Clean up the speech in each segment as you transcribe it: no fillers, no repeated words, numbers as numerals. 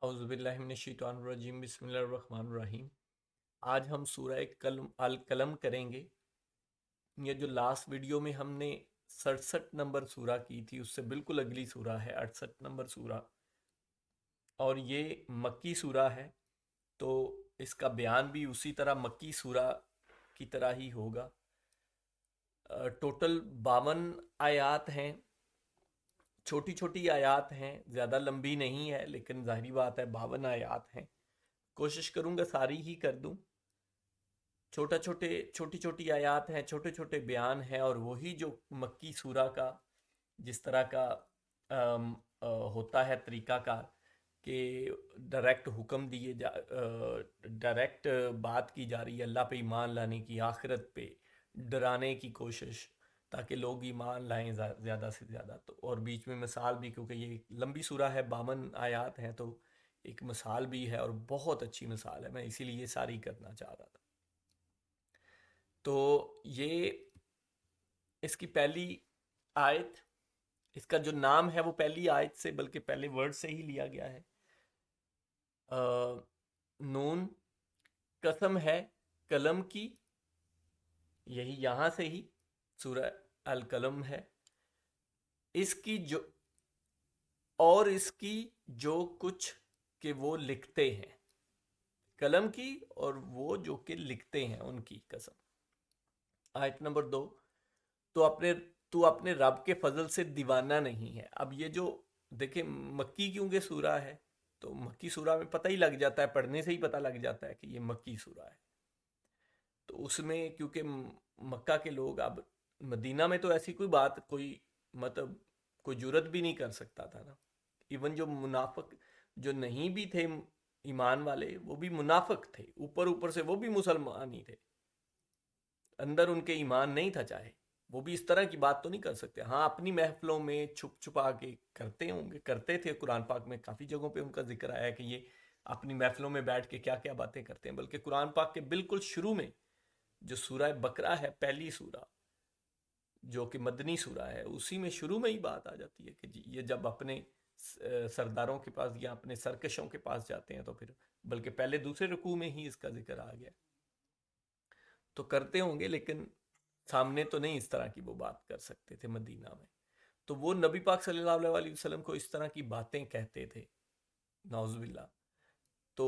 اعوذ باللہ من الشیطان الرجیم، بسم اللہ الرحمن الرحیم۔ آج ہم سورہ القلم کریں گے۔ یہ جو لاسٹ ویڈیو میں ہم نے 67 نمبر سورہ کی تھی، اس سے بالکل اگلی سورہ ہے 68 نمبر سورہ، اور یہ مکی سورہ ہے، تو اس کا بیان بھی اسی طرح مکی سورہ کی طرح ہی ہوگا۔ ٹوٹل 52 آیات ہیں، چھوٹی چھوٹی آیات ہیں، زیادہ لمبی نہیں ہے، لیکن ظاہری بات ہے 52 آیات ہیں۔ کوشش کروں گا ساری ہی کر دوں۔ چھوٹی چھوٹی آیات ہیں، چھوٹے چھوٹے بیان ہیں، اور وہی جو مکی سورہ کا جس طرح کا ہوتا ہے طریقہ کار کہ ڈائریکٹ حکم دیے ڈائریکٹ بات کی جا رہی ہے اللہ پہ ایمان لانے کی، آخرت پہ ڈرانے کی کوشش، تاکہ لوگ ایمان لائیں زیادہ سے زیادہ۔ تو اور بیچ میں مثال بھی، کیونکہ یہ لمبی سورہ ہے، 52 آیات ہیں، تو ایک مثال بھی ہے، اور بہت اچھی مثال ہے، میں اسی لیے یہ ساری کرنا چاہ رہا تھا۔ تو یہ اس کی پہلی آیت، اس کا جو نام ہے وہ پہلی آیت سے، بلکہ پہلے ورڈ سے ہی لیا گیا ہے۔ نون، قسم ہے قلم کی، یہی یہاں سے ہی سورہ القلم ہے۔ اس کی جو اور اس کی جو کچھ کہ وہ لکھتے ہیں، قلم کی اور وہ جو کہ لکھتے ہیں ان کی قسم۔ آیت نمبر 2، تو اپنے رب کے فضل سے دیوانہ نہیں ہے۔ اب یہ جو دیکھیں مکی کیونکہ سورہ ہے، تو مکی سورہ میں پتہ ہی لگ جاتا ہے، پڑھنے سے ہی پتہ لگ جاتا ہے کہ یہ مکی سورہ ہے۔ تو اس میں کیونکہ مکہ کے لوگ، اب مدینہ میں تو ایسی کوئی بات، کوئی مطلب کوئی جرت بھی نہیں کر سکتا تھا نا۔ ایون جو منافق جو نہیں بھی تھے ایمان والے، وہ بھی منافق تھے، اوپر اوپر سے وہ بھی مسلمان ہی تھے، اندر ان کے ایمان نہیں تھا، چاہے وہ بھی اس طرح کی بات تو نہیں کر سکتے۔ ہاں اپنی محفلوں میں چھپ چھپا کے کرتے ہوں گے، کرتے تھے، قرآن پاک میں کافی جگہوں پہ ان کا ذکر آیا ہے کہ یہ اپنی محفلوں میں بیٹھ کے کیا کیا باتیں کرتے ہیں۔ بلکہ قرآن پاک کے بالکل شروع میں جو سورہ بقرہ ہے، پہلی سورہ جو کہ مدنی سورہ ہے، اسی میں شروع میں ہی بات آ جاتی ہے کہ جی یہ جب اپنے سرداروں کے پاس یا اپنے سرکشوں کے پاس جاتے ہیں، تو پھر بلکہ پہلے دوسرے رکوع میں ہی اس کا ذکر آ گیا۔ تو کرتے ہوں گے، لیکن سامنے تو نہیں اس طرح کی وہ بات کر سکتے تھے مدینہ میں۔ تو وہ نبی پاک صلی اللہ علیہ وسلم کو اس طرح کی باتیں کہتے تھے، نعوذ باللہ۔ تو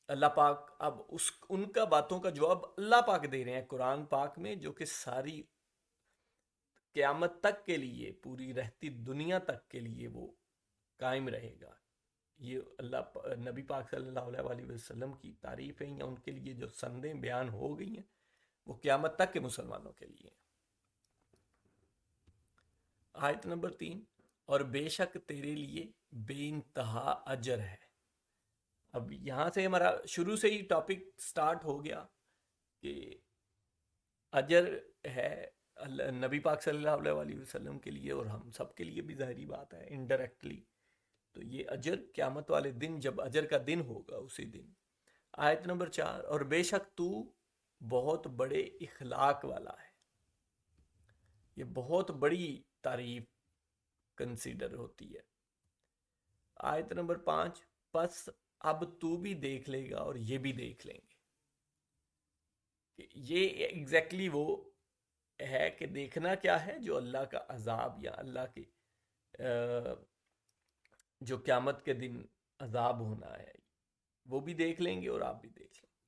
اللہ پاک اب ان کا باتوں کا جواب اللہ پاک دے رہے ہیں قرآن پاک میں، جو کہ ساری قیامت تک کے لیے، پوری رہتی دنیا تک کے لیے وہ قائم رہے گا۔ یہ نبی پاک صلی اللہ علیہ وسلم کی تعریفیں یا ان کے لیے جو سندیں بیان ہو گئی ہیں، وہ قیامت تک کے مسلمانوں کے لیے ہیں۔ آیت نمبر 3، اور بے شک تیرے لیے بے انتہا اجر ہے۔ اب یہاں سے ہمارا شروع سے ہی ٹاپک سٹارٹ ہو گیا کہ اجر ہے نبی پاک صلی اللہ علیہ وسلم کے لیے، اور ہم سب کے لیے بھی ظاہری بات ہے انڈائریکٹلی۔ تو یہ اجر قیامت والے دن، جب اجر کا دن ہوگا، اسی دن۔ آیت نمبر 4، اور بے شک تو بہت بڑے اخلاق والا ہے۔ یہ بہت بڑی تعریف کنسیڈر ہوتی ہے۔ آیت نمبر 5، پس اب تو بھی دیکھ لے گا اور یہ بھی دیکھ لیں گے۔ یہ ایگزیکٹلی وہ ہے کہ دیکھنا کیا ہے، جو اللہ کا عذاب یا اللہ کے جو قیامت کے دن عذاب ہونا ہے، وہ بھی دیکھ لیں گے اور آپ بھی دیکھ لیں گے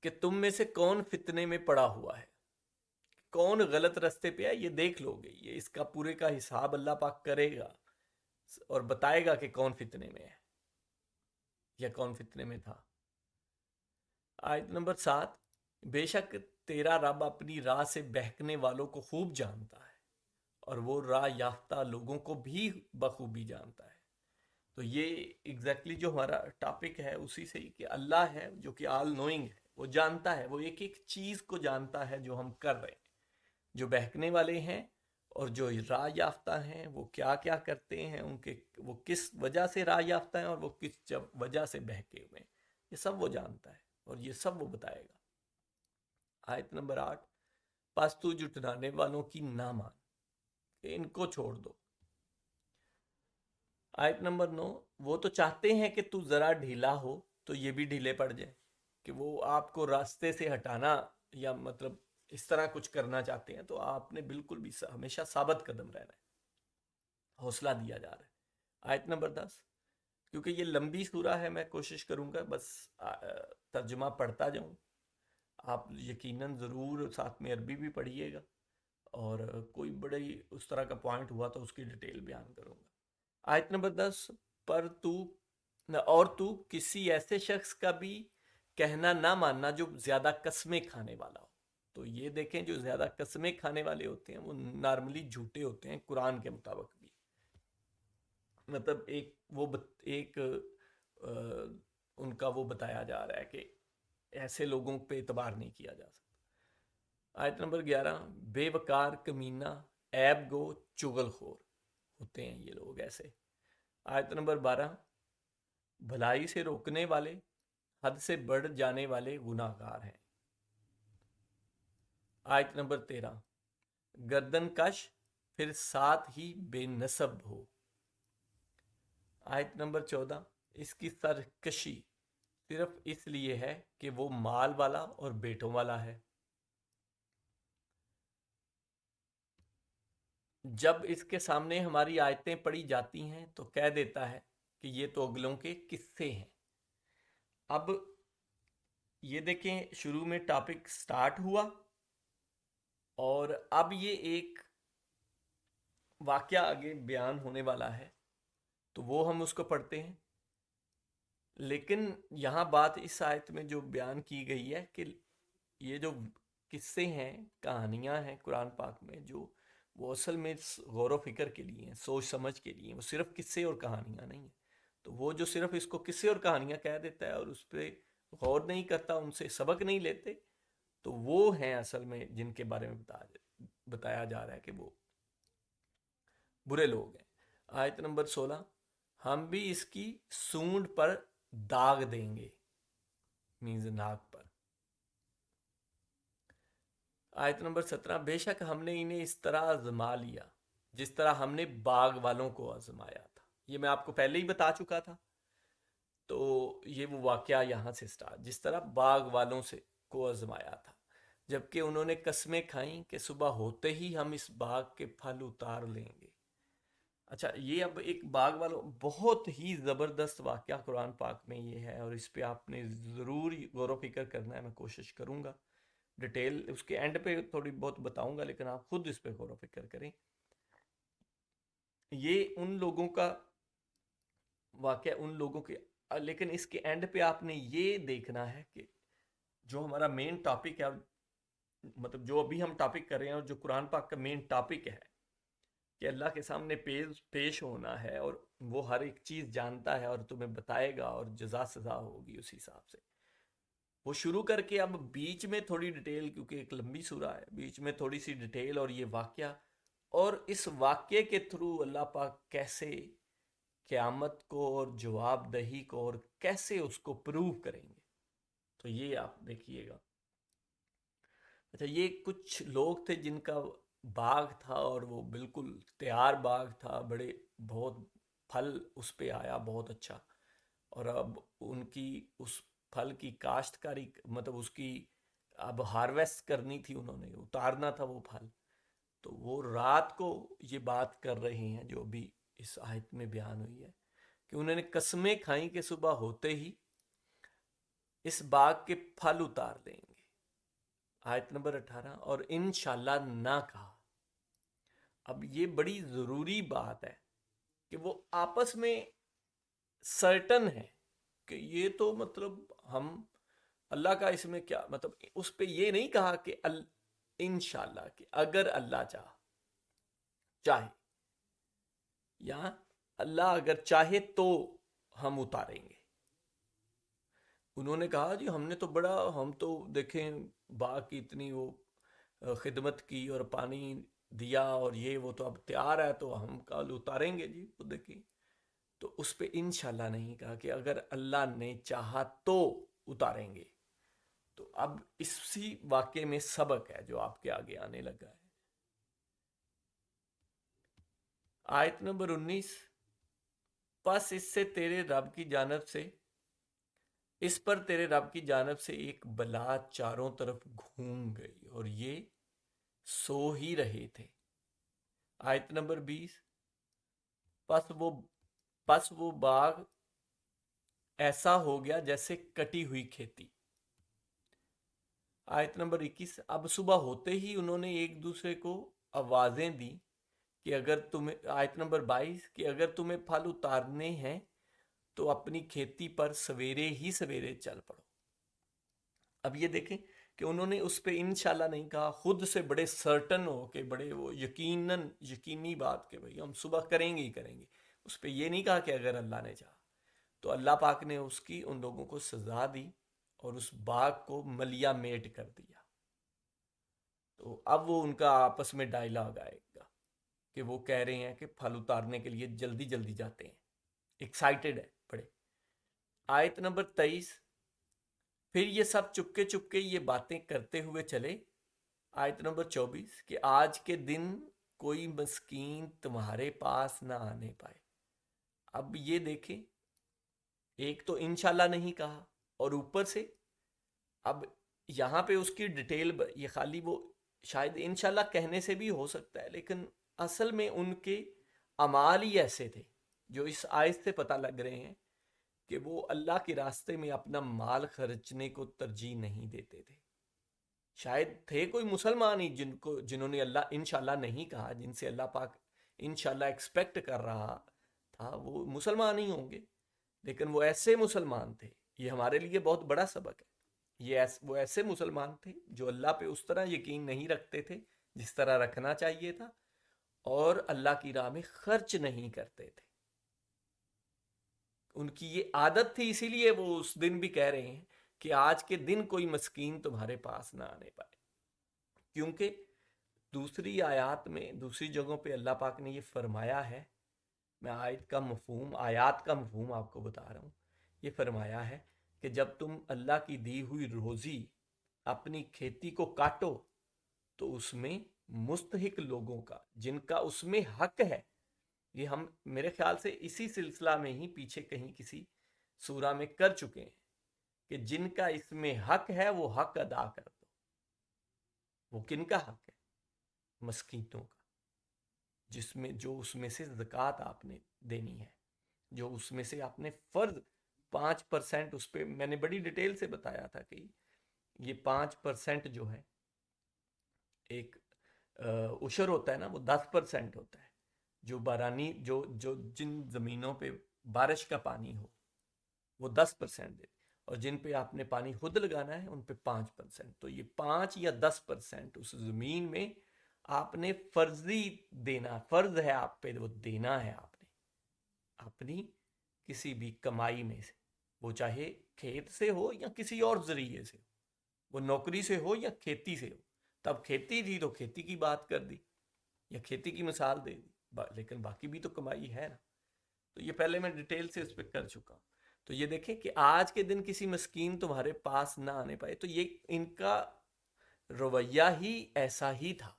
کہ تم میں سے کون فتنے میں پڑا ہوا ہے، کون غلط رستے پہ ہے، یہ دیکھ لو گے۔ یہ اس کا پورے کا حساب اللہ پاک کرے گا اور بتائے گا کہ کون فتنے میں ہے یا کون فتنے میں تھا۔ آیت نمبر 7، بے شک تیرا رب اپنی راہ سے بہکنے والوں کو خوب جانتا ہے، اور وہ راہ یافتہ لوگوں کو بھی بخوبی جانتا ہے۔ تو یہ ایگزیکٹلی جو ہمارا ٹاپک ہے اسی سے ہی، کہ اللہ ہے جو کہ آل نوئنگ ہے، وہ جانتا ہے، وہ ایک ایک چیز کو جانتا ہے جو ہم کر رہے ہیں۔ جو بہکنے والے ہیں اور جو راہ یافتہ ہیں، وہ کیا کیا کرتے ہیں، ان کے وہ کس وجہ سے راہ یافتہ ہیں اور وہ کس وجہ سے بہکے ہوئے ہیں، یہ سب وہ جانتا ہے اور یہ سب وہ بتائے گا۔ آیت نمبر 8، پس تو جھٹلانے والوں کی نہ مان، کہ ان کو چھوڑ دو۔ آیت نمبر 9، وہ تو چاہتے ہیں کہ تو ذرا ڈھیلا ہو تو یہ بھی ڈھیلے پڑ جائیں، کہ وہ آپ کو راستے سے ہٹانا یا مطلب اس طرح کچھ کرنا چاہتے ہیں، تو آپ نے بالکل بھی ہمیشہ ثابت قدم رہنا ہے، حوصلہ دیا جا رہا ہے۔ آیت نمبر 10، کیونکہ یہ لمبی سورہ ہے میں کوشش کروں گا بس ترجمہ پڑھتا جاؤں، آپ یقیناً ضرور ساتھ میں عربی بھی پڑھیے گا، اور کوئی بڑی اس طرح کا پوائنٹ ہوا تو اس کی ڈیٹیل بیان کروں گا۔ آیت نمبر 10، پر تو کسی ایسے شخص کا بھی کہنا نہ ماننا جو زیادہ قسمیں کھانے والا ہو۔ تو یہ دیکھیں جو زیادہ قسمیں کھانے والے ہوتے ہیں وہ نارملی جھوٹے ہوتے ہیں قرآن کے مطابق بھی، مطلب ایک ان کا وہ بتایا جا رہا ہے کہ ایسے لوگوں پہ اعتبار نہیں کیا جا سکتا۔ آیت نمبر 11، بے وقار، کمینہ، عیب گو، چغل خور ہوتے ہیں یہ لوگ ایسے۔ آیت نمبر 12، بھلائی سے روکنے والے، حد سے بڑھ جانے والے گناہ گار ہیں۔ آیت نمبر 13، گردن کش، پھر ساتھ ہی بے نسب ہو۔ آیت نمبر 14، اس کی سرکشی صرف اس لیے ہے کہ وہ مال والا اور بیٹوں والا ہے۔ جب اس کے سامنے ہماری آیتیں پڑھی جاتی ہیں تو کہہ دیتا ہے کہ یہ تو اگلوں کے قصے ہیں۔ اب یہ دیکھیں شروع میں ٹاپک سٹارٹ ہوا اور اب یہ ایک واقعہ آگے بیان ہونے والا ہے تو وہ ہم اس کو پڑھتے ہیں، لیکن یہاں بات اس آیت میں جو بیان کی گئی ہے کہ یہ جو قصے ہیں، کہانیاں ہیں قرآن پاک میں، جو وہ اصل میں غور و فکر کے لیے ہیں، سوچ سمجھ کے لیے ہیں، وہ صرف قصے اور کہانیاں نہیں ہیں۔ تو وہ جو صرف اس کو قصے اور کہانیاں کہہ دیتا ہے اور اس پہ غور نہیں کرتا، ان سے سبق نہیں لیتے، تو وہ ہیں اصل میں جن کے بارے میں بتایا جا رہا ہے کہ وہ برے لوگ ہیں۔ آیت نمبر 16، ہم بھی اس کی سونڈ پر داغ دیں گے، مینز ناک پر۔ آیت نمبر 17، بے شک ہم نے انہیں اس طرح آزما لیا جس طرح ہم نے باغ والوں کو آزمایا تھا۔ یہ میں آپ کو پہلے ہی بتا چکا تھا، تو یہ وہ واقعہ یہاں سے سٹارٹ، جس طرح باغ والوں سے کو آزمایا تھا، جبکہ انہوں نے قسمیں کھائیں کہ صبح ہوتے ہی ہم اس باغ کے پھل اتار لیں گے۔ اچھا، یہ اب ایک باغ والوں، بہت ہی زبردست واقعہ قرآن پاک میں یہ ہے، اور اس پہ آپ نے ضرور غور و فکر کرنا ہے، میں کوشش کروں گا ڈیٹیل اس کے اینڈ پہ تھوڑی بہت بتاؤں گا، لیکن آپ خود اس پہ غور و فکر کریں۔ یہ ان لوگوں کا واقعہ، ان لوگوں کے، لیکن اس کے اینڈ پہ آپ نے یہ دیکھنا ہے کہ جو ہمارا مین ٹاپک ہے، مطلب جو ابھی ہم ٹاپک کر رہے ہیں اور جو قرآن پاک کا مین ٹاپک ہے کہ اللہ کے سامنے پیش ہونا ہے، اور وہ ہر ایک چیز جانتا ہے اور تمہیں بتائے گا، اور جزا سزا ہوگی اسی حساب سے۔ وہ شروع کر کے اب بیچ میں تھوڑی ڈیٹیل، کیونکہ ایک لمبی سورہ ہے، بیچ میں تھوڑی سی ڈیٹیل اور یہ واقعہ، اور اس واقعے کے تھرو اللہ پاک کیسے قیامت کو اور جواب دہی کو اور کیسے اس کو پروو کریں گے، تو یہ آپ دیکھیے گا۔ اچھا، یہ کچھ لوگ تھے جن کا باغ تھا اور وہ بالکل تیار باغ تھا، بڑے بہت پھل اس پہ آیا بہت اچھا، اور اب ان کی اس پھل کی کاشتکاری، مطلب اس کی اب ہارویسٹ کرنی تھی، انہوں نے اتارنا تھا وہ پھل، تو وہ رات کو یہ بات کر رہے ہیں جو بھی اس آیت میں بیان ہوئی ہے کہ انہوں نے قسمیں کھائیں کہ صبح ہوتے ہی اس باغ کے پھل اتار لیں گے۔ آیت نمبر 18، اور انشاءاللہ نہ کہا۔ اب یہ بڑی ضروری بات ہے کہ وہ آپس میں سرٹن ہے کہ یہ تو مطلب ہم اللہ کا اس میں کیا مطلب، اس پہ یہ نہیں کہا کہ انشاءاللہ کہ اگر اللہ چاہے، یا اللہ اگر چاہے تو ہم اتاریں گے۔ انہوں نے کہا جی ہم نے تو بڑا، ہم تو دیکھیں باغ کی اتنی وہ خدمت کی اور پانی دیا اور یہ وہ، تو اب تیار ہے تو ہم کل اتاریں گے جی، وہ دیکھیں۔ تو اس پہ انشاءاللہ نہیں کہا کہ اگر اللہ نے چاہا تو اتاریں گے۔ تو اب اسی واقعے میں سبق ہے جو آپ کے آگے آنے لگا ہے۔ آیت نمبر 19، پس اس سے تیرے رب کی جانب سے اس پر تیرے رب کی جانب سے ایک بلا چاروں طرف گھوم گئی اور یہ سو ہی رہے تھے۔ آیت نمبر 20، پس وہ باغ ایسا ہو گیا جیسے کٹی ہوئی کھیتی۔ آیت نمبر 21، اب صبح ہوتے ہی انہوں نے ایک دوسرے کو آوازیں دی کہ اگر تمہیں آیت نمبر 22، کہ اگر تمہیں پھل اتارنے ہیں تو اپنی کھیتی پر سویرے ہی سویرے چل پڑو۔ اب یہ دیکھیں کہ انہوں نے اس پہ انشاءاللہ نہیں کہا، خود سے بڑے سرٹن ہو کے بڑے وہ یقینی بات کہ بھئی ہم صبح کریں گے ہی کریں گے، اس پہ یہ نہیں کہا کہ اگر اللہ نے چاہا۔ تو اللہ پاک نے اس کی ان لوگوں کو سزا دی اور اس باغ کو ملیا میٹ کر دیا۔ تو اب وہ ان کا آپس میں ڈائلاگ آئے گا کہ وہ کہہ رہے ہیں کہ پھل اتارنے کے لیے جلدی جلدی جاتے ہیں، ایکسائٹڈ ہے بڑے۔ آیت نمبر 23، پھر یہ سب چپکے چپکے یہ باتیں کرتے ہوئے چلے۔ آیت نمبر 24، کہ آج کے دن کوئی مسکین تمہارے پاس نہ آنے پائے۔ اب یہ دیکھیں، ایک تو انشاءاللہ نہیں کہا، اور اوپر سے اب یہاں پہ اس کی ڈیٹیل، یہ خالی وہ شاید انشاءاللہ کہنے سے بھی ہو سکتا ہے، لیکن اصل میں ان کے اعمال ہی ایسے تھے جو اس آیت سے پتہ لگ رہے ہیں کہ وہ اللہ کے راستے میں اپنا مال خرچنے کو ترجیح نہیں دیتے تھے۔ شاید تھے کوئی مسلمان ہی جنہوں نے اللہ انشاءاللہ نہیں کہا، جن سے اللہ پاک انشاءاللہ ایکسپیکٹ کر رہا تھا، وہ مسلمان ہی ہوں گے، لیکن وہ ایسے مسلمان تھے۔ یہ ہمارے لیے بہت بڑا سبق ہے۔ وہ ایسے مسلمان تھے جو اللہ پہ اس طرح یقین نہیں رکھتے تھے جس طرح رکھنا چاہیے تھا، اور اللہ کی راہ میں خرچ نہیں کرتے تھے۔ ان کی یہ عادت تھی، اسی لیے وہ اس دن بھی کہہ رہے ہیں کہ آج کے دن کوئی مسکین تمہارے پاس نہ آنے پائے، کیونکہ دوسری آیات میں دوسری جگہوں پہ اللہ پاک نے یہ فرمایا ہے، میں آیات کا مفہوم آپ کو بتا رہا ہوں، یہ فرمایا ہے کہ جب تم اللہ کی دی ہوئی روزی اپنی کھیتی کو کاٹو تو اس میں مستحق لوگوں کا، جن کا اس میں حق ہے، یہ ہم میرے خیال سے اسی سلسلہ میں ہی پیچھے کہیں کسی سورہ میں کر چکے ہیں کہ جن کا اس میں حق ہے وہ حق ادا کر دو۔ وہ کن کا حق ہے؟ مسکینوں کا، جو اس میں سے زکوٰۃ آپ نے دینی ہے، جو اس میں سے آپ نے فرض 5%، اس پہ میں نے بڑی ڈیٹیل سے بتایا تھا کہ یہ 5% جو ہے ایک عشر ہوتا ہے نا، وہ 10% ہوتا ہے، جو بارانی جو جن زمینوں پہ بارش کا پانی ہو وہ 10% دے، اور جن پہ آپ نے پانی خود لگانا ہے ان پہ 5%۔ تو یہ 5 یا 10% اس زمین میں آپ نے فرضی دینا، فرض ہے آپ پہ، وہ دینا ہے آپ نے اپنی کسی بھی کمائی میں سے، وہ چاہے کھیت سے ہو یا کسی اور ذریعے سے، وہ نوکری سے ہو یا کھیتی سے ہو۔ تب کھیتی تھی تو کھیتی کی بات کر دی یا کھیتی کی مثال دے دی، لیکن باقی بھی تو کمائی ہے نا۔ تو یہ پہلے میں ڈیٹیل سے اس پہ کر چکا ہوں۔ تو یہ دیکھیں کہ آج کے دن کسی مسکین تمہارے پاس نہ آنے پائے، تو یہ ان کا رویہ ہی ایسا ہی تھا،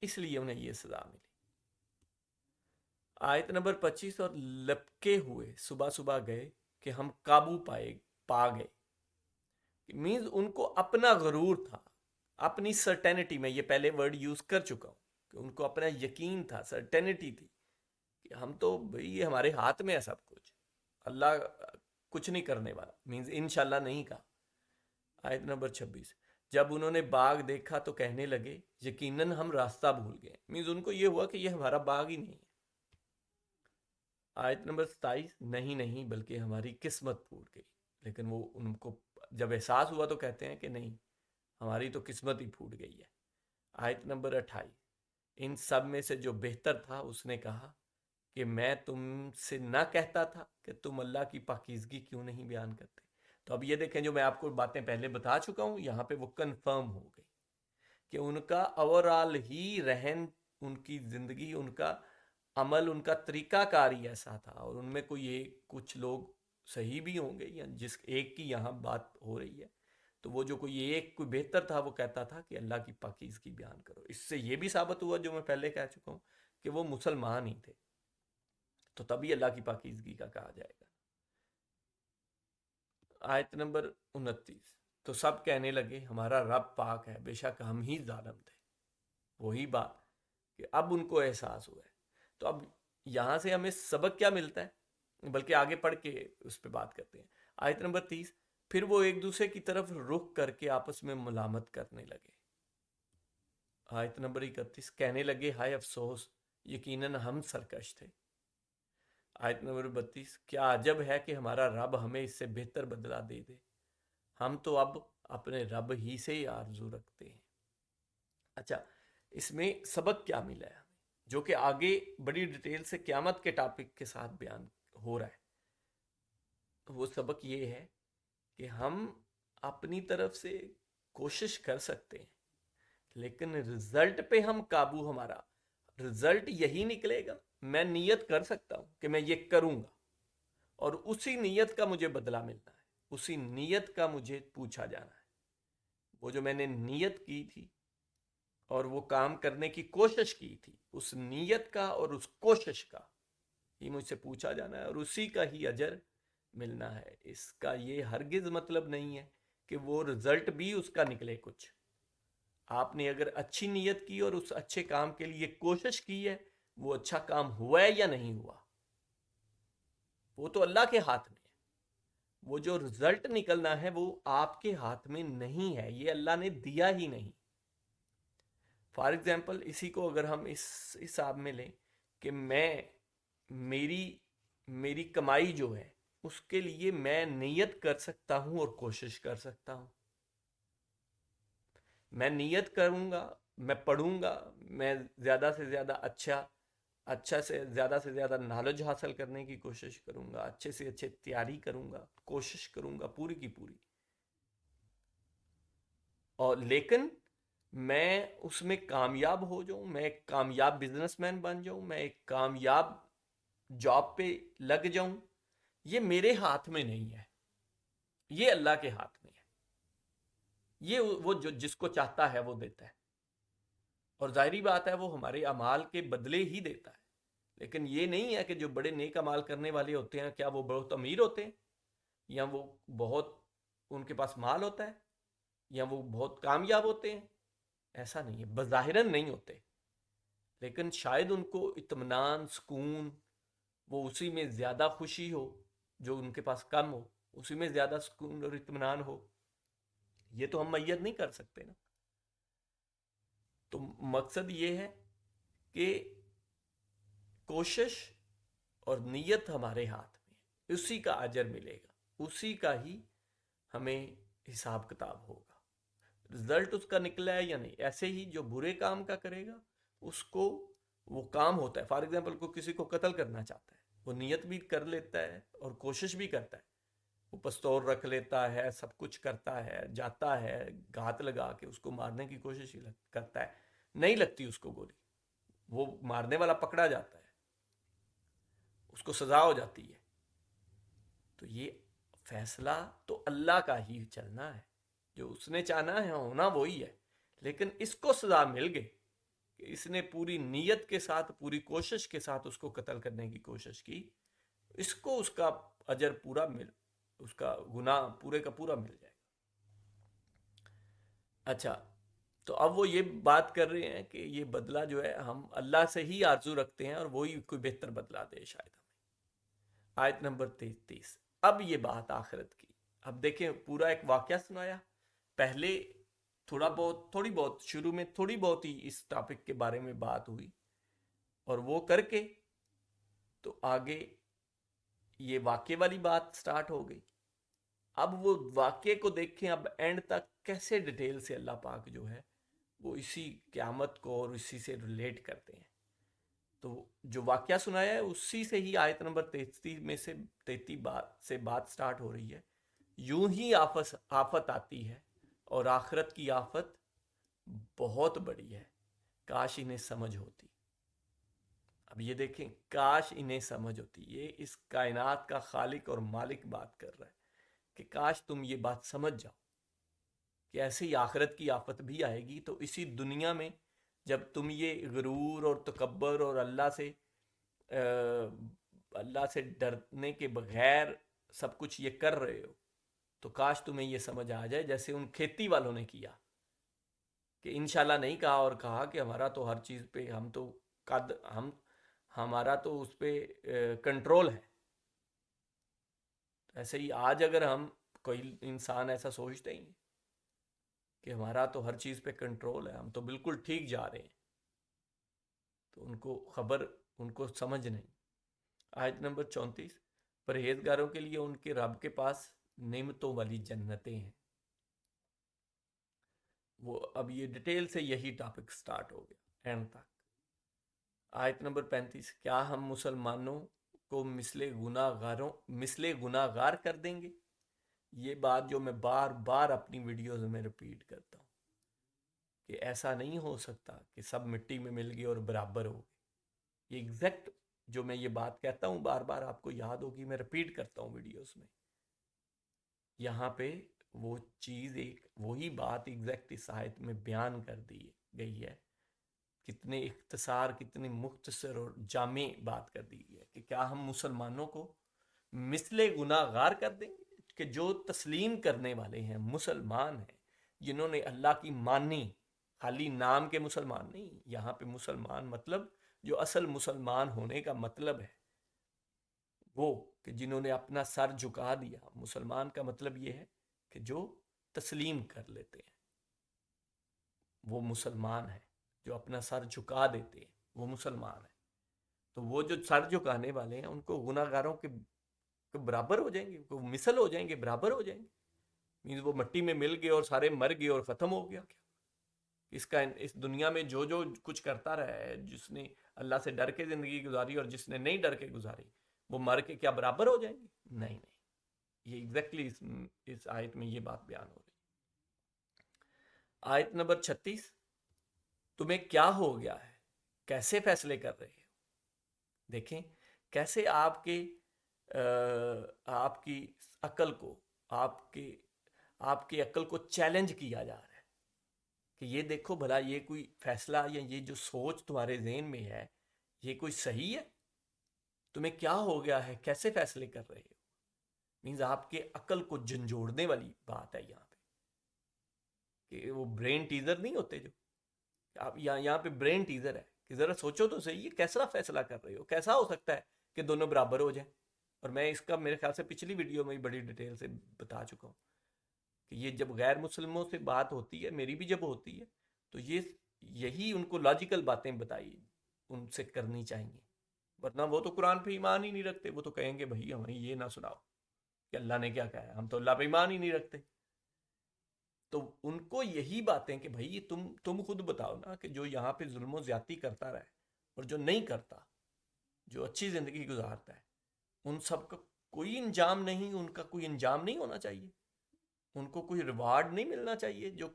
اس لیے انہیں یہ سزا ملی۔ آیت نمبر 25، اور لپکے ہوئے صبح صبح گئے کہ ہم قابو پا گئے، مینز ان کو اپنا غرور تھا، اپنی سرٹینٹی، میں یہ پہلے ورڈ یوز کر چکا ہوں کہ ان کو اپنا یقین تھا، سرٹینٹی تھی کہ ہم تو بھئی ہمارے ہاتھ میں ہے سب کچھ، اللہ کچھ نہیں کرنے والا، مینز انشاءاللہ نہیں کہا۔ آیت نمبر 26، جب انہوں نے باغ دیکھا تو کہنے لگے یقیناً ہم راستہ بھول گئے، مینز ان کو یہ ہوا کہ یہ ہمارا باغ ہی نہیں ہے۔ آیت نمبر 27، نہیں بلکہ ہماری قسمت پھوٹ گئی، لیکن وہ ان کو جب احساس ہوا تو کہتے ہیں کہ نہیں، ہماری تو قسمت ہی پھوٹ گئی ہے۔ آیت نمبر 28، ان سب میں سے جو بہتر تھا اس نے کہا کہ میں تم سے نہ کہتا تھا کہ تم اللہ کی پاکیزگی کیوں نہیں بیان کرتے۔ تو اب یہ دیکھیں، جو میں آپ کو باتیں پہلے بتا چکا ہوں یہاں پہ وہ کنفرم ہو گئی کہ ان کا اوورال ہی رہن، ان کی زندگی، ان کا عمل، ان کا طریقہ کار ہی ایسا تھا، اور ان میں کچھ لوگ صحیح بھی ہوں گے، یا جس ایک کی یہاں بات ہو رہی ہے، تو وہ جو کوئی بہتر تھا وہ کہتا تھا کہ اللہ کی پاکیزگی بیان کرو۔ اس سے یہ بھی ثابت ہوا جو میں پہلے کہہ چکا ہوں کہ وہ مسلمان ہی تھے۔ تو تبھی اللہ کی پاکیزگی کا کہا جائے گا۔ آیت نمبر 29، تو سب کہنے لگے ہمارا رب پاک ہے، بے شک ہم ہی ظالم تھے۔ وہی بات کہ اب ان کو احساس ہوا ہے۔ تو اب یہاں سے ہمیں سبق کیا ملتا ہے، بلکہ آگے پڑھ کے اس پہ بات کرتے ہیں۔ آیت نمبر 30، پھر وہ ایک دوسرے کی طرف رخ کر کے آپس میں ملامت کرنے لگے۔ آیت نمبر 31، کہنے لگے ہائے افسوس، یقیناً ہم سرکش تھے۔ آیت نمبر 32، کیا عجب ہے کہ ہمارا رب ہمیں اس سے بہتر بدلہ دے دے، ہم تو اب اپنے رب ہی سے ہی آرزو رکھتے ہیں۔ اچھا، اس میں سبق کیا ملا ہے، جو کہ آگے بڑی ڈیٹیل سے قیامت کے ٹاپک کے ساتھ بیان ہو رہا ہے۔ وہ سبق یہ ہے کہ ہم اپنی طرف سے کوشش کر سکتے ہیں، لیکن رزلٹ پہ ہم قابو، ہمارا رزلٹ یہی نکلے گا۔ میں نیت کر سکتا ہوں کہ میں یہ کروں گا، اور اسی نیت کا مجھے بدلہ ملنا ہے، اسی نیت کا مجھے پوچھا جانا ہے۔ وہ جو میں نے نیت کی تھی اور وہ کام کرنے کی کوشش کی تھی، اس نیت کا اور اس کوشش کا ہی مجھ سے پوچھا جانا ہے، اور اسی کا ہی اجر ملنا ہے۔ اس کا یہ ہرگز مطلب نہیں ہے کہ وہ رزلٹ بھی اس کا نکلے کچھ۔ آپ نے اگر اچھی نیت کی اور اس اچھے کام کے لیے کوشش کی ہے، وہ اچھا کام ہوا ہے یا نہیں ہوا، وہ تو اللہ کے ہاتھ میں ہے۔ وہ جو رزلٹ نکلنا ہے وہ آپ کے ہاتھ میں نہیں ہے، یہ اللہ نے دیا ہی نہیں۔ فار ایگزامپل، اسی کو اگر ہم اس حساب میں لیں کہ میری کمائی جو ہے اس کے لیے میں نیت کر سکتا ہوں اور کوشش کر سکتا ہوں۔ میں نیت کروں گا، میں پڑھوں گا، میں زیادہ سے زیادہ زیادہ سے زیادہ نالج حاصل کرنے کی کوشش کروں گا، اچھے سے اچھے تیاری کروں گا، کوشش کروں گا پوری کی پوری، اور لیکن میں اس میں کامیاب ہو جاؤں، میں ایک کامیاب بزنس مین بن جاؤں، میں ایک کامیاب جاب پہ لگ جاؤں، یہ میرے ہاتھ میں نہیں ہے، یہ اللہ کے ہاتھ میں ہے۔ یہ وہ جو جس کو چاہتا ہے وہ دیتا ہے، اور ظاہری بات ہے وہ ہمارے اعمال کے بدلے ہی دیتا ہے۔ لیکن یہ نہیں ہے کہ جو بڑے نیک اعمال کرنے والے ہوتے ہیں کیا وہ بہت امیر ہوتے ہیں، یا وہ بہت ان کے پاس مال ہوتا ہے، یا وہ بہت کامیاب ہوتے ہیں۔ ایسا نہیں ہے، بظاہراً نہیں ہوتے، لیکن شاید ان کو اطمینان، سکون، وہ اسی میں زیادہ خوشی ہو جو ان کے پاس کم ہو، اسی میں زیادہ سکون اور اطمینان ہو۔ یہ تو ہم میت نہیں کر سکتے نا۔ تو مقصد یہ ہے کہ کوشش اور نیت ہمارے ہاتھ میں ہے، اسی کا اجر ملے گا، اسی کا ہی ہمیں حساب کتاب ہوگا۔ رزلٹ اس کا نکلا ہے یا نہیں، ایسے ہی جو برے کام کا کرے گا اس کو وہ کام ہوتا ہے۔ فار ایگزامپل، کوئی کسی کو قتل کرنا چاہتا ہے، وہ نیت بھی کر لیتا ہے اور کوشش بھی کرتا ہے، وہ پستول رکھ لیتا ہے، سب کچھ کرتا ہے، جاتا ہے گھات لگا کے اس کو مارنے کی کوشش کرتا ہے، نہیں لگتی اس کو گولی، وہ مارنے والا پکڑا جاتا ہے، اس کو سزا ہو جاتی ہے۔ تو یہ فیصلہ تو اللہ کا ہی چلنا ہے، جو اس نے چاہنا ہے ہونا وہی ہے، لیکن اس کو سزا مل گئی کہ اس نے پوری نیت کے ساتھ، پوری کوشش کے ساتھ اس کو قتل کرنے کی کوشش کی، اس کو اس کا اجر پورا اس کا گناہ پورے کا پورا مل جائے گا۔ اچھا، تو اب وہ یہ بات کر رہے ہیں کہ یہ بدلہ جو ہے ہم اللہ سے ہی آرزو رکھتے ہیں، اور وہی کوئی بہتر بدلہ دے شاید ہمیں۔ آیت نمبر 33، اب یہ بات آخرت کی۔ اب دیکھیں، پورا ایک واقعہ سنایا، پہلے تھوڑی بہت شروع میں تھوڑی بہت ہی اس ٹاپک کے بارے میں بات ہوئی، اور وہ کر کے تو آگے یہ واقعے والی بات سٹارٹ ہو گئی۔ اب وہ واقعے کو دیکھیں، اب اینڈ تک کیسے ڈیٹیل سے اللہ پاک جو ہے وہ اسی قیامت کو اور اسی سے ریلیٹ کرتے ہیں۔ تو جو واقعہ سنایا ہے اسی سے ہی آیت نمبر 33 میں سے 33 سے بات سٹارٹ ہو رہی ہے۔ یوں ہی آفت آتی ہے، اور آخرت کی آفت بہت بڑی ہے، کاش انہیں سمجھ ہوتی۔ اب یہ دیکھیں، کاش انہیں سمجھ ہوتی، یہ اس کائنات کا خالق اور مالک بات کر رہا ہے کہ کاش تم یہ بات سمجھ جاؤ کہ ایسے ہی آخرت کی آفت بھی آئے گی۔ تو اسی دنیا میں جب تم یہ غرور اور تکبر اور اللہ سے اللہ سے ڈرنے کے بغیر سب کچھ یہ کر رہے ہو تو کاش تمہیں یہ سمجھ آ جائے جیسے ان کھیتی والوں نے کیا کہ انشاءاللہ نہیں کہا اور کہا کہ ہمارا تو ہر چیز پہ ہم تو ہم ہمارا تو اس پہ کنٹرول ہے. ایسے ہی آج اگر ہم کوئی انسان ایسا سوچتے ہیں کہ ہمارا تو ہر چیز پہ کنٹرول ہے, ہم تو بالکل ٹھیک جا رہے ہیں, تو ان کو سمجھ نہیں. آیت نمبر 34, پرہیزگاروں کے لیے ان کے رب کے پاس نعمتوں والی جنتیں ہیں. وہ اب یہ ڈیٹیل سے یہی ٹاپک سٹارٹ ہو گیا اینڈ تک. آیت نمبر 35, کیا ہم مسلمانوں کو مثل گناہ گار کر دیں گے؟ یہ بات جو میں بار بار اپنی ویڈیوز میں ریپیٹ کرتا ہوں کہ ایسا نہیں ہو سکتا کہ سب مٹی میں مل گئے اور برابر ہو گئے. یہ ایگزیکٹ جو میں یہ بات کہتا ہوں بار بار آپ کو یاد ہوگی, میں ریپیٹ کرتا ہوں ویڈیوز میں. یہاں پہ وہ چیز وہی بات ایگزیکٹ اس آیت میں بیان کر دی گئی ہے. کتنے اختصار, کتنی مختصر اور جامع بات کر دی گئی ہے کہ کیا ہم مسلمانوں کو مثل گناہ گار کر دیں گے کہ جو تسلیم کرنے والے ہیں, مسلمان ہیں, جنہوں نے اللہ کی مانی, خالی نام کے مسلمان نہیں, یہاں پہ مسلمان مطلب جو اصل مسلمان ہونے کا مطلب ہے وہ کہ جنہوں نے اپنا سر جھکا دیا. مسلمان کا مطلب یہ ہے کہ جو تسلیم کر لیتے ہیں وہ مسلمان ہے, جو اپنا سر جھکا دیتے ہیں وہ مسلمان ہے. تو وہ جو سر جھکانے والے ہیں ان کو گناہ گاروں کے برابر ہو جائیں گے, وہ مثل ہو جائیں گے, برابر ہو جائیں گے. مینز وہ مٹی میں مل گئے اور سارے مر گئے اور ختم ہو گیا. کیا اس دنیا میں جو کچھ کرتا رہا ہے, جس نے اللہ سے ڈر کے زندگی گزاری اور جس نے نہیں ڈر کے گزاری, وہ مر کے کیا برابر ہو جائیں گے؟ نہیں. یہ ایگزیکٹلی اس آیت میں یہ بات بیان ہو رہی. آیت نمبر 36, تمہیں کیا ہو گیا ہے, کیسے فیصلے کر رہے ہو؟ دیکھیں کیسے آپ کی عقل کو, آپ کی عقل کو چیلنج کیا جا رہا ہے کہ یہ دیکھو بھلا یہ کوئی فیصلہ یا یہ جو سوچ تمہارے ذہن میں ہے یہ کوئی صحیح ہے؟ تمہیں کیا ہو گیا ہے, کیسے فیصلے کر رہے ہو؟ مینز آپ کے عقل کو جھنجھوڑنے والی بات ہے یہاں پہ. کہ وہ برین ٹیزر نہیں ہوتے جو, آپ یہاں پہ برین ٹیزر ہے کہ ذرا سوچو تو صحیح, یہ کیسا فیصلہ کر رہے ہو, کیسا ہو سکتا ہے کہ دونوں برابر ہو جائیں؟ اور میں اس کا میرے خیال سے پچھلی ویڈیو میں بڑی ڈیٹیل سے بتا چکا ہوں کہ یہ جب غیر مسلموں سے بات ہوتی ہے, میری بھی جب ہوتی ہے, تو یہی ان کو لاجیکل باتیں بتائی ان سے کرنی چاہیے. ورنہ وہ تو قرآن پہ ایمان ہی نہیں رکھتے, وہ تو کہیں گے بھائی ہمیں یہ نہ سناؤ کہ اللہ نے کیا کہا ہے, ہم تو اللہ پہ ایمان ہی نہیں رکھتے. تو ان کو یہی باتیں کہ بھائی تم خود بتاؤ نا کہ جو یہاں پہ ظلم و زیادتی کرتا رہے اور جو نہیں کرتا, جو اچھی زندگی گزارتا ہے, ان سب کا کوئی انجام نہیں, ان کا کوئی انجام نہیں ہونا چاہیے, ان کو کوئی ریوارڈ نہیں ملنا چاہیے جو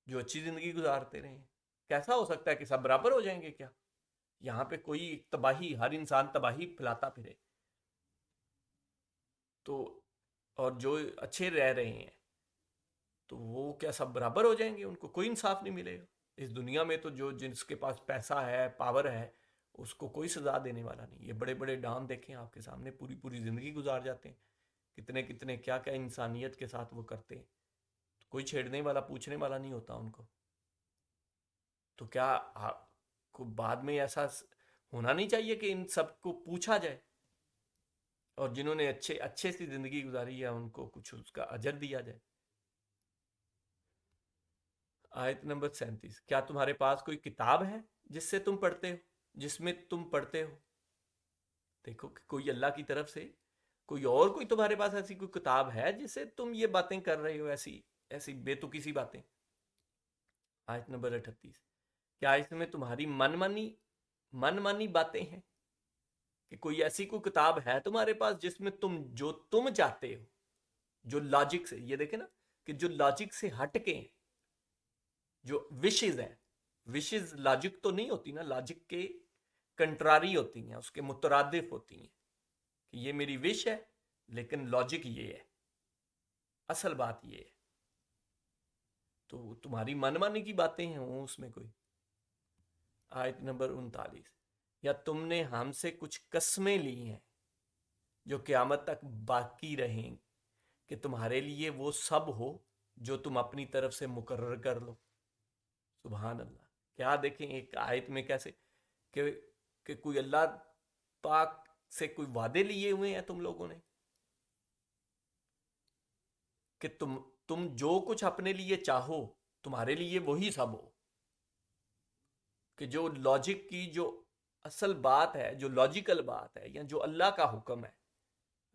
اچھی زندگی گزارتے رہے. کیسا ہو سکتا ہے کہ سب برابر ہو جائیں گے؟ کیا یہاں پہ کوئی تباہی, ہر انسان تباہی پھیلاتا پھرے تو, اور جو اچھے رہ رہے ہیں تو وہ کیا سب برابر ہو جائیں گے؟ ان کو کوئی انصاف نہیں ملے گا اس دنیا میں. تو جس کے پاس پیسہ ہے, پاور ہے, اس کو کوئی سزا دینے والا نہیں. یہ بڑے بڑے ڈان دیکھیں آپ کے سامنے, پوری زندگی گزار جاتے ہیں, کتنے کیا انسانیت کے ساتھ وہ کرتے ہیں, تو کوئی چھیڑنے والا, پوچھنے والا نہیں ہوتا ان کو. تو کیا آپ کو بعد میں ایسا ہونا نہیں چاہیے کہ ان سب کو پوچھا جائے, اور جنہوں نے اچھے سی زندگی گزاری ہے ان کو کچھ اس کا اجر دیا جائے. آیت نمبر 37, کیا تمہارے پاس کوئی کتاب ہے جس میں تم پڑھتے ہو؟ دیکھو کہ کوئی اللہ کی طرف سے کوئی تمہارے پاس ایسی کوئی کتاب ہے جس سے تم یہ باتیں کر رہے ہو, ایسی بے تکی سی باتیں. آیت نمبر 38, کیا اس میں تمہاری من مانی باتیں ہیں کہ کوئی ایسی کوئی کتاب ہے تمہارے پاس جس میں تم چاہتے ہو, جو لاجک سے, یہ دیکھیں نا کہ جو لاجک سے ہٹ کے, جو وشز ہیں, وشز لاجک تو نہیں ہوتی نا, لاجک کے کنٹراری ہوتی ہیں, اس کے مترادف ہوتی ہیں کہ یہ میری وش ہے لیکن لاجک یہ ہے, اصل بات یہ ہے. تو تمہاری من مانی کی باتیں ہیں اس میں کوئی. آیت نمبر 39, یا تم نے ہم سے کچھ قسمیں لی ہیں جو قیامت تک باقی رہیں کہ تمہارے لیے وہ سب ہو جو تم اپنی طرف سے مقرر کر لو. سبحان اللہ. کیا دیکھیں ایک آیت میں کیسے کہ کوئی اللہ پاک سے کوئی وعدے لیے ہوئے ہیں تم لوگوں نے کہ تم جو کچھ اپنے لیے چاہو تمہارے لیے وہی سب ہو. کہ جو لاجک کی جو اصل بات ہے، جو لاجیکل بات ہے، یا جو اللہ کا حکم ہے،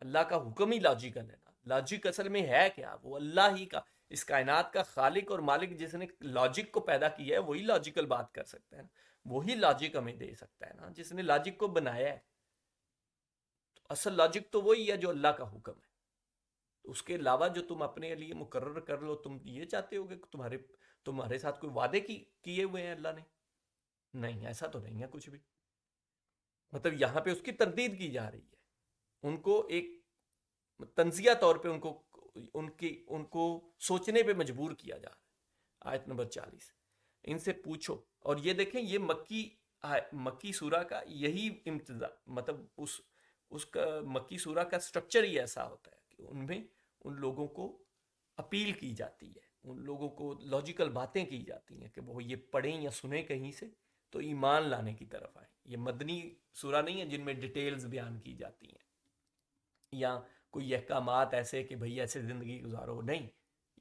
اللہ کا حکم ہی لاجیکل ہے نا. لاجک اصل میں ہے کیا؟ وہ اللہ ہی کا، اس کائنات کا خالق اور مالک جس نے لاجک کو پیدا کیا ہے وہی لاجیکل بات کر سکتا ہے نا. وہی لاجک ہمیں دے سکتا ہے نا جس نے لاجک کو بنایا ہے. تو اصل لاجک تو وہی ہے جو اللہ کا حکم ہے. اس کے علاوہ جو تم اپنے لیے مقرر کر لو، تم یہ چاہتے ہو کہ تمہارے ساتھ کوئی وعدے کیے ہوئے ہیں اللہ نے؟ نہیں، ایسا تو نہیں ہے کچھ بھی. مطلب یہاں پہ اس کی تردید کی جا رہی ہے. ان کو ایک تنزیہ طور پہ ان کو سوچنے پہ مجبور کیا جا رہا ہے. آیت نمبر 40. ان سے پوچھو. اور یہ دیکھیں یہ مکی سورہ کا یہی امتزاج، مطلب اس کا مکی سورہ کا سٹرکچر ہی ایسا ہوتا ہے کہ ان میں ان لوگوں کو اپیل کی جاتی ہے، ان لوگوں کو لاجیکل باتیں کی جاتی ہیں کہ وہ یہ پڑھیں یا سنیں کہیں سے تو ایمان لانے کی طرف آئیں. یہ مدنی سورہ نہیں ہے جن میں ڈیٹیلز بیان کی جاتی ہیں یا کوئی احکامات ایسے کہ بھئی ایسے زندگی گزارو. نہیں،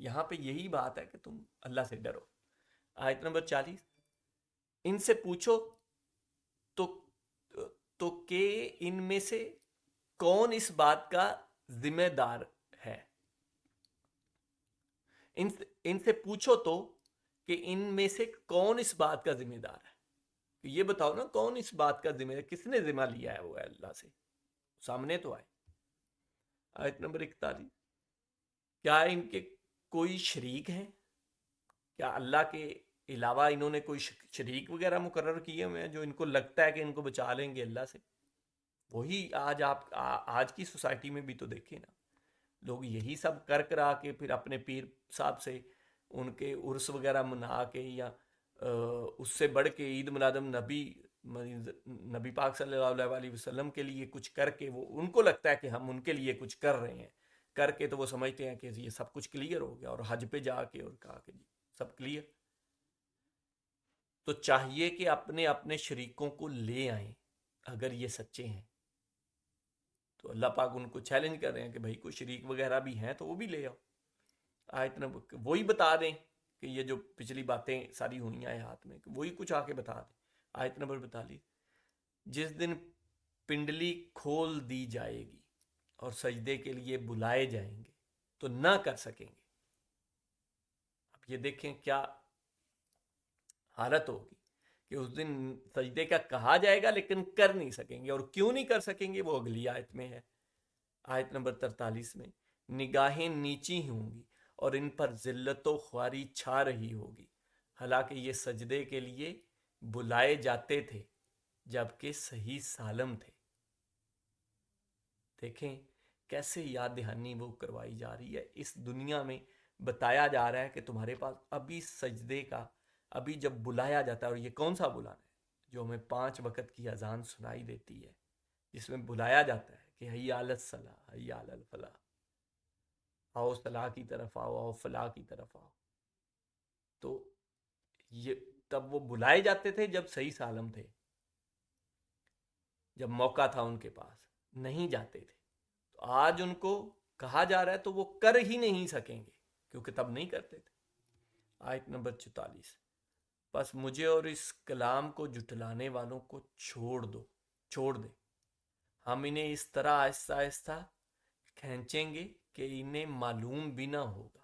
یہاں پہ یہی بات ہے کہ تم اللہ سے ڈرو. آیت نمبر 40. ان سے پوچھو تو کہ ان میں سے کون اس بات کا ذمہ دار ہے. ان سے پوچھو تو کہ ان میں سے کون اس بات کا ذمہ دار ہے. یہ بتاؤ نا کون اس بات کا ذمہ، کس نے ذمہ لیا ہے وہ اللہ سے؟ سامنے تو آئے. آیت نمبر 41. کیا ان کے کوئی شریک ہیں؟ کیا اللہ کے علاوہ انہوں نے کوئی شریک وغیرہ مقرر کیے ہوئے ہیں جو ان کو لگتا ہے کہ ان کو بچا لیں گے اللہ سے؟ وہی آج کی سوسائٹی میں بھی تو دیکھیں نا، لوگ یہی سب کرا کے پھر اپنے پیر صاحب سے ان کے عرس وغیرہ منا کے یا اس سے بڑھ کے عید میلاد نبی پاک صلی اللہ علیہ وسلم کے لیے کچھ کر کے وہ ان کو لگتا ہے کہ ہم ان کے لیے کچھ کر رہے ہیں، کر کے تو وہ سمجھتے ہیں کہ یہ سب کچھ کلیئر ہو گیا، اور حج پہ جا کے اور کہا کہ جی سب کلیئر. تو چاہیے کہ اپنے اپنے شریکوں کو لے آئیں اگر یہ سچے ہیں. تو اللہ پاک ان کو چیلنج کر رہے ہیں کہ بھائی کوئی شریک وغیرہ بھی ہیں تو وہ بھی لے آؤ. آیت نمبر وہی بتا دیں کہ یہ جو پچھلی باتیں ساری ہوئی ہیں ہاتھ میں وہی کچھ آ کے بتا دیں. آیت نمبر 42. جس دن پنڈلی کھول دی جائے گی اور سجدے کے لیے بلائے جائیں گے تو نہ کر سکیں گے. اب یہ دیکھیں کیا حالت ہوگی کہ اس دن سجدے کا کہا جائے گا لیکن کر نہیں سکیں گے. اور کیوں نہیں کر سکیں گے وہ اگلی آیت میں ہے. آیت نمبر 43 میں نگاہیں نیچی ہوں گی اور ان پر ذلت و خواری چھا رہی ہوگی، حالانکہ یہ سجدے کے لیے بلائے جاتے تھے جبکہ صحیح سالم تھے. دیکھیں کیسے یاد دہانی وہ کروائی جا رہی ہے. اس دنیا میں بتایا جا رہا ہے کہ تمہارے پاس ابھی سجدے کا، ابھی جب بلایا جاتا ہے، اور یہ کون سا بلانا ہے جو ہمیں 5 وقت کی اذان سنائی دیتی ہے جس میں بلایا جاتا ہے کہ حی علی الصلاۃ حی علی الفلاح، آؤ صلاح کی طرف آؤ، آؤ فلاح کی طرف آؤ. تو یہ تب وہ بلائے جاتے تھے جب صحیح سالم تھے، جب موقع تھا ان کے پاس، نہیں جاتے تھے. تو آج ان کو کہا جا رہا ہے تو وہ کر ہی نہیں سکیں گے کیونکہ تب نہیں کرتے تھے. آیت نمبر 44. بس مجھے اور اس کلام کو جھٹلانے والوں کو چھوڑ دے. ہم انہیں اس طرح آہستہ آہستہ کھینچیں گے کہ انہیں معلوم بھی نہ ہوگا.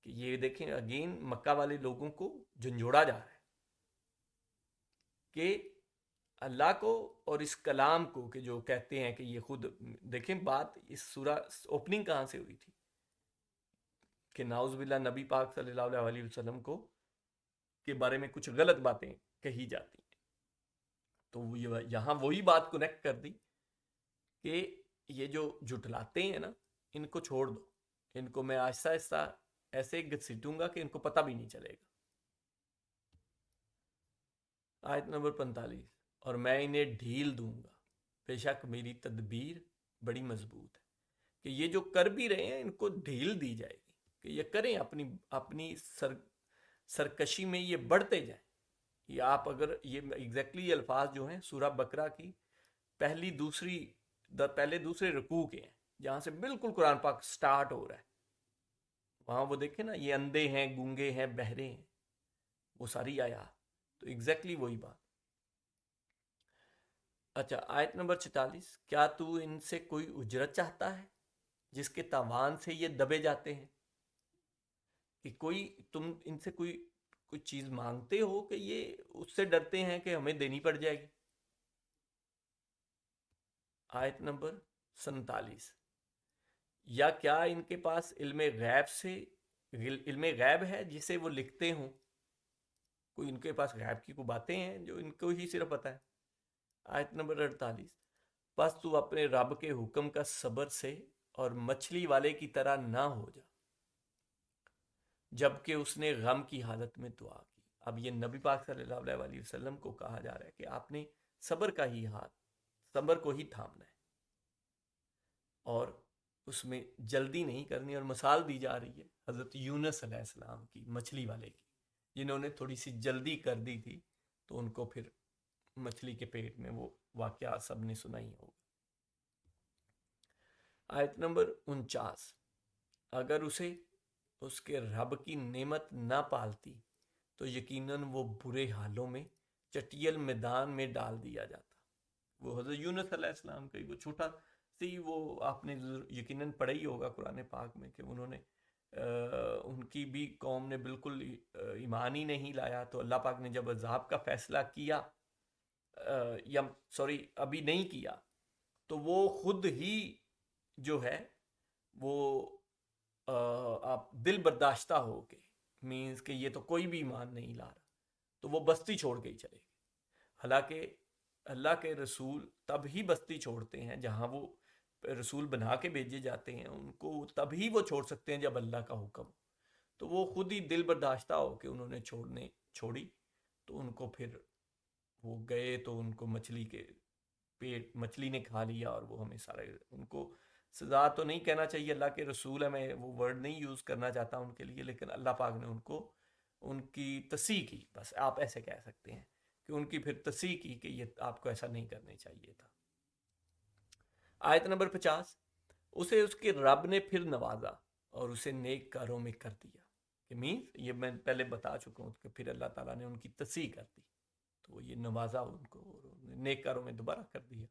کہ یہ دیکھیں اگین مکہ والے لوگوں کو جھنجھوڑا جا رہا ہے کہ اللہ کو اور اس کلام کو، کہ جو کہتے ہیں کہ یہ خود دیکھیں بات اس سورہ اوپننگ کہاں سے ہوئی تھی کہ ناؤز باللہ نبی پاک صلی اللہ علیہ وسلم کو کے بارے میں کچھ غلط باتیں کہی جاتی ہیں. تو یہاں وہی بات کنیکٹ کر دی کہ یہ جو جھٹلاتے ہیں نا ان کو چھوڑ دو، ان کو میں آہستہ آہستہ ایسے گھسیٹوں گا کہ ان کو پتہ بھی نہیں چلے گا. آیت نمبر 45، اور میں انہیں ڈھیل دوں گا، بے شک میری تدبیر بڑی مضبوط ہے، کہ یہ جو کر بھی رہے ہیں ان کو ڈھیل دی جائے گی، کہ یہ کریں اپنی اپنی سرکشی میں یہ بڑھتے جائیں۔ یہ آپ اگر یہ ایگزیکٹلی الفاظ جو ہیں سورہ بقرہ کی پہلے دوسرے رکوع کے ہیں، جہاں سے بالکل قرآن پاک سٹارٹ ہو رہا ہے، وہاں وہ دیکھیں نا، یہ اندھے ہیں، گونگے ہیں، بہرے ہیں، وہ ساری آیات تو ایگزیکٹلی وہی بات۔ اچھا، آیت نمبر 46، کیا تو ان سے کوئی اجرت چاہتا ہے جس کے تاوان سے یہ دبے جاتے ہیں؟ کہ تم ان سے کوئی چیز مانگتے ہو کہ یہ اس سے ڈرتے ہیں کہ ہمیں دینی پڑ جائے گی؟ آیت نمبر 47، یا کیا ان کے پاس علم غیب ہے جسے وہ لکھتے ہوں؟ کوئی ان کے پاس غیب کی کوئی باتیں ہیں جو ان کو ہی صرف پتہ ہے؟ آیت نمبر 48، پس تو اپنے رب کے حکم کا صبر سے اور مچھلی والے کی طرح نہ ہو جا جبکہ اس نے غم کی حالت میں دعا کی۔ اب یہ نبی پاک صلی اللہ علیہ وسلم کو کہا جا رہا ہے کہ آپ نے صبر کو ہی تھامنا ہے، اور اس میں جلدی نہیں کرنی، اور مثال دی جا رہی ہے حضرت یونس علیہ السلام کی، مچھلی والے کی، جنہوں نے تھوڑی سی جلدی کر دی تھی تو ان کو پھر مچھلی کے پیٹ میں وہ واقعہ سب نے سنا ہی ہوگا۔ آیت نمبر 49، اگر اسے اس کے رب کی نعمت نہ پالتی تو یقیناً وہ برے حالوں میں چٹیل میدان میں ڈال دیا جاتا۔ وہ حضرت یونس علیہ السلام کا وہ چھوٹا سی، وہ آپ نے یقیناً پڑھا ہی ہوگا قرآن پاک میں، کہ انہوں نے ان کی بھی قوم نے بالکل ایمان ہی نہیں لایا، تو اللہ پاک نے جب عذاب کا فیصلہ کیا، یا سوری ابھی نہیں کیا، تو وہ خود ہی جو ہے وہ آپ دل برداشتہ ہو کے، مینز کہ یہ تو کوئی بھی ایمان نہیں لا رہا، تو وہ بستی چھوڑ کے ہی چلے گئے۔ حالانکہ اللہ کے رسول تب ہی بستی چھوڑتے ہیں، جہاں وہ رسول بنا کے بھیجے جاتے ہیں ان کو تب ہی وہ چھوڑ سکتے ہیں جب اللہ کا حکم، تو وہ خود ہی دل برداشتہ ہو کے انہوں نے چھوڑی، تو ان کو پھر وہ گئے تو ان کو مچھلی نے کھا لیا، اور وہ ہمیں سارے ان کو سزا تو نہیں کہنا چاہیے، اللہ کے رسول ہے، میں وہ ورڈ نہیں یوز کرنا چاہتا ان کے لیے، لیکن اللہ پاک نے ان کی تصحیح کی، بس آپ ایسے کہہ سکتے ہیں کہ ان کی پھر تصحیح کی کہ یہ آپ کو ایسا نہیں کرنے چاہیے تھا۔ آیت نمبر 50، اسے اس کے رب نے پھر نوازا اور اسے نیک کاروں میں کر دیا، کہ مینز یہ میں پہلے بتا چکا ہوں کہ پھر اللہ تعالیٰ نے ان کی تصحیح کر دی، تو وہ یہ نوازا ان کو اور نیک کاروں میں دوبارہ کر دیا۔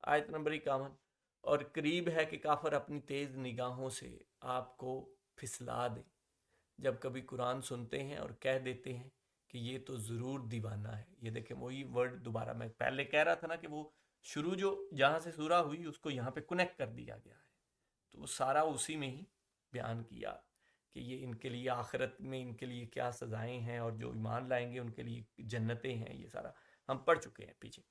آیت نمبر 51، اور قریب ہے کہ کافر اپنی تیز نگاہوں سے آپ کو پھسلا دیں جب کبھی قرآن سنتے ہیں اور کہہ دیتے ہیں کہ یہ تو ضرور دیوانہ ہے۔ یہ دیکھیں وہی ورڈ دوبارہ میں پہلے کہہ رہا تھا نا کہ وہ شروع جو جہاں سے سورہ ہوئی اس کو یہاں پہ کنیکٹ کر دیا گیا ہے، تو وہ سارا اسی میں ہی بیان کیا کہ یہ ان کے لیے آخرت میں ان کے لیے کیا سزائیں ہیں، اور جو ایمان لائیں گے ان کے لیے جنتیں ہیں، یہ سارا ہم پڑھ چکے ہیں پیچھے۔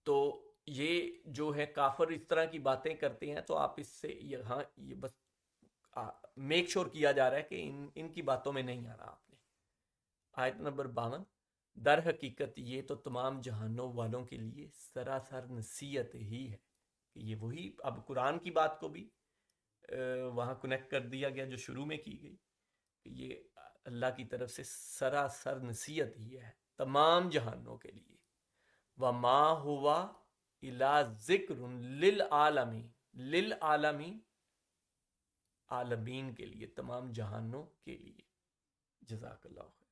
تو یہ جو ہے کافر اس طرح کی باتیں کرتے ہیں، تو آپ اس سے یہاں یہ بس میک شور کیا جا رہا ہے کہ ان کی باتوں میں نہیں آنا آپ نے۔ آیت نمبر 52، در حقیقت یہ تو تمام جہانوں والوں کے لیے سراسر نصیحت ہی ہے، کہ یہ وہی اب قرآن کی بات کو بھی وہاں کنیکٹ کر دیا گیا جو شروع میں کی گئی، کہ یہ اللہ کی طرف سے سراسر نصیحت ہی ہے تمام جہانوں کے لیے۔ وما ہوا الا ذکر للعالمین، للعالمین عالمین کے لیے، تمام جہانوں کے لیے۔ جزاک اللہ خیر۔